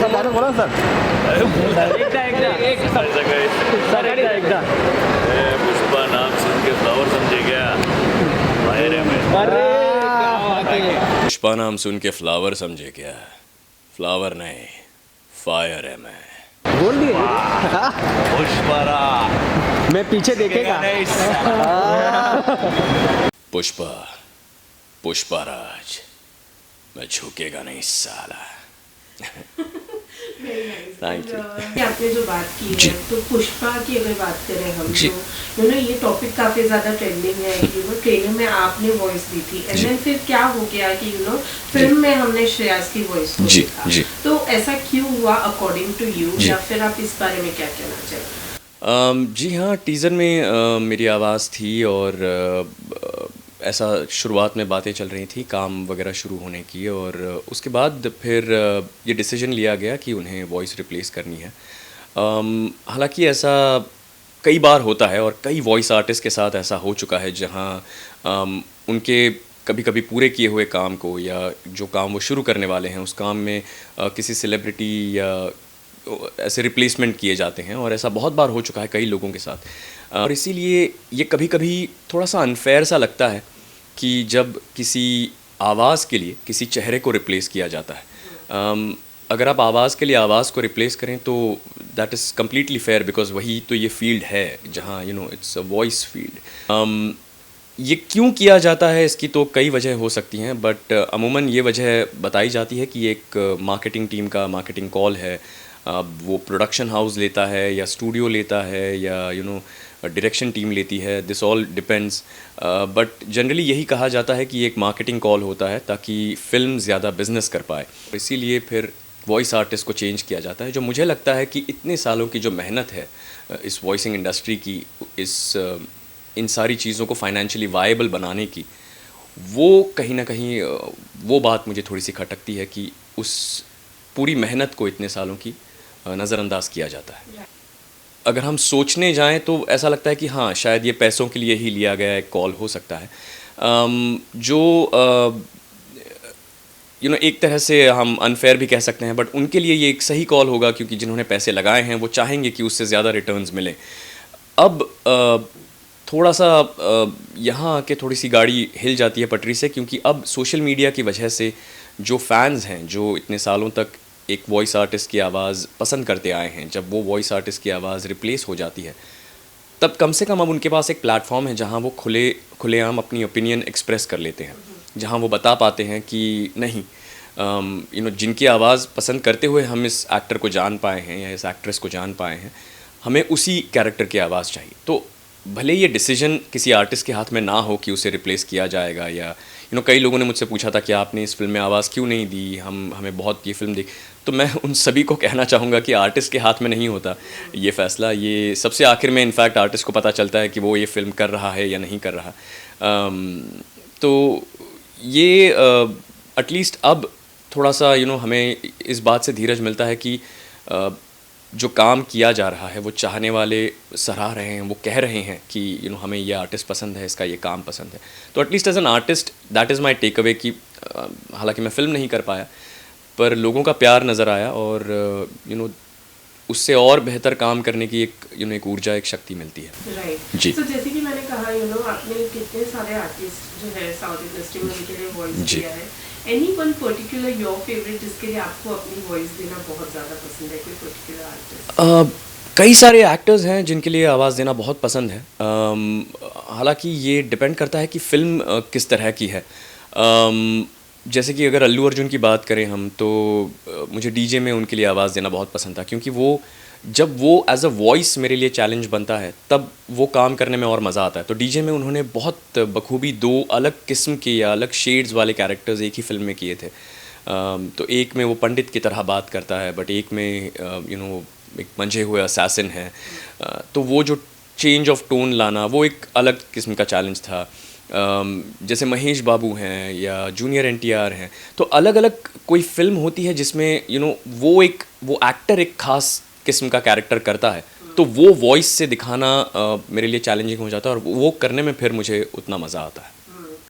गाणं बोला सर. पुष्पा नाम सुन के फ्लावर समझे क्या? फायर है मैं. पुष्पा नाम सुन के फ्लावर समझे क्या? फ्लावर नहीं, फायर है मैं. बोल दिए. पुष्पा मैं पीछे देखेगा. पुष्पा पुष्पाराज, मैं झुकेगा नहीं साला. Thank you. आपने जो बात की है तो पुष्पा की अगर बात करें हम जी. तो ये टॉपिक काफी ज्यादा ट्रेंडिंग है. ट्रेलर में आपने वॉइस दी थी एंड देन फिर क्या हो गया कि फिल्म में हमने श्रेयस की वॉइस को जी, देखा. जी. तो ऐसा क्यों हुआ अकॉर्डिंग टू यू, या फिर आप इस बारे में क्या कहना चाहेंगे? जी हाँ, टीज़र में मेरी आवाज़ थी और ऐसा शुरुआत में बातें चल रही थी काम वगैरह शुरू होने की, और उसके बाद फिर ये डिसीजन लिया गया कि उन्हें वॉइस रिप्लेस करनी है. हालांकि ऐसा कई बार होता है और कई वॉइस आर्टिस्ट के साथ ऐसा हो चुका है जहाँ उनके कभी कभी पूरे किए हुए काम को या जो काम वो शुरू करने वाले हैं उस काम में किसी सेलिब्रिटी या ऐसे रिप्लेसमेंट किए जाते हैं, और ऐसा बहुत बार हो चुका है कई लोगों के साथ. और इसीलिए ये कभी कभी थोड़ा सा अनफेयर सा लगता है कि जब किसी आवाज़ के लिए किसी चेहरे को रिप्लेस किया जाता है. अगर आप आवाज़ के लिए आवाज़ को रिप्लेस करें तो that is completely fair, because वही तो ये फील्ड है जहाँ इट्स अ वॉइस फील्ड. ये क्यों किया जाता है इसकी तो कई वजह हो सकती हैं, बट अमूमन ये वजह बताई जाती है कि एक मार्केटिंग टीम का मार्केटिंग कॉल है. वो प्रोडक्शन हाउस लेता है या स्टूडियो लेता है या डायरेक्शन टीम लेती है. This all depends, but generally यही कहा जाता है कि एक मार्केटिंग कॉल होता है ताकि फ़िल्म ज़्यादा बिजनेस कर पाए. इसीलिए फिर वॉइस आर्टिस्ट को चेंज किया जाता है. जो मुझे लगता है कि इतने सालों की जो मेहनत है इस वॉइसिंग इंडस्ट्री की, इन सारी चीज़ों को फाइनेंशियली वायबल बनाने की, वो कहीं ना कहीं वो बात मुझे थोड़ी सी खटकती है कि उस पूरी मेहनत को इतने सालों की नज़रअंदाज किया जाता है. अगर हम सोचने जाएं तो ऐसा लगता है कि हाँ, शायद ये पैसों के लिए ही लिया गया एक कॉल हो सकता है. एक तरह से हम अनफेयर भी कह सकते हैं, बट उनके लिए ये एक सही कॉल होगा क्योंकि जिन्होंने पैसे लगाए हैं वो चाहेंगे कि उससे ज़्यादा रिटर्न्स मिलें. अब थोड़ा सा यहाँ आके थोड़ी सी गाड़ी हिल जाती है पटरी से, क्योंकि अब सोशल मीडिया की वजह से जो फैंस हैं, जो इतने सालों तक एक वॉइस आर्टिस्ट की आवाज़ पसंद करते आए हैं, जब वो वॉइस आर्टिस्ट की आवाज़ रिप्लेस हो जाती है तब कम से कम अब उनके पास एक प्लेटफॉर्म है जहाँ वो खुलेआम अपनी ओपिनियन एक्सप्रेस कर लेते हैं, जहाँ वो बता पाते हैं कि नहीं, जिनकी आवाज़ पसंद करते हुए हम इस एक्टर को जान पाए हैं या इस एक्ट्रेस को जान पाए हैं, हमें उसी कैरेक्टर की आवाज़ चाहिए. तो भले ये डिसीजन किसी आर्टिस्ट के हाथ में ना हो कि उसे रिप्लेस किया जाएगा, या कई लोगों ने मुझसे पूछा था कि आपने इस फिल्म में आवाज़ क्यों नहीं दी, हमें बहुत ये फिल्म तो मैं उन सभी को कहना चाहूँगा कि आर्टिस्ट के हाथ में नहीं होता ये फ़ैसला. ये सबसे आखिर में इनफैक्ट आर्टिस्ट को पता चलता है कि वो ये फ़िल्म कर रहा है या नहीं कर रहा. तो ये एटलीस्ट अब थोड़ा सा हमें इस बात से धीरज मिलता है कि जो काम किया जा रहा है वो चाहने वाले सराह रहे हैं, वो कह रहे हैं कि हमें ये आर्टिस्ट पसंद है, इसका ये काम पसंद है. तो at least as an artist that is my take away कि हालांकि मैं फ़िल्म नहीं कर पाया पर लोगों का प्यार नज़र आया और उससे और बेहतर काम करने की एक ऊर्जा, एक शक्ति मिलती है. राइट जी. तो जैसे कि मैंने कहा आपने कितने सारे आर्टिस्ट जो है साउथ इंडस्ट्री में उनके लिए वॉइस दिया है. Any one particular your favourite जिसके लिए आपको अपनी वॉइस देना बहुत ज़्यादा पसंद है, कोई पर्टिकुलर आर्टिस्ट? कई सारे एक्टर्स हैं जिनके लिए आवाज़ देना बहुत पसंद है. हालांकि ये डिपेंड करता है कि फ़िल्म किस तरह की है. जैसे कि अगर अल्लू अर्जुन की बात करें हम, तो मुझे डीजे में उनके लिए आवाज़ देना बहुत पसंद था, क्योंकि जब वो एज अ वॉइस मेरे लिए चैलेंज बनता है तब वो काम करने में और मज़ा आता है. तो डीजे में उन्होंने बहुत बखूबी 2 अलग किस्म के या अलग शेड्स वाले कैरेक्टर्स एक ही फिल्म में किए थे. तो एक में वो पंडित की तरह बात करता है, बट एक में एक मंझे हुए असैसिन है. तो वो जो चेंज ऑफ टोन लाना वो एक अलग किस्म का चैलेंज था. जैसे महेश बाबू हैं या जूनियर एनटीआर हैं, तो अलग अलग कोई फिल्म होती है जिसमें वो एक्टर एक ख़ास किस्म का कैरेक्टर करता है, तो वो वॉइस से दिखाना मेरे लिए चैलेंजिंग हो जाता है और वो करने में फिर मुझे उतना मज़ा आता है.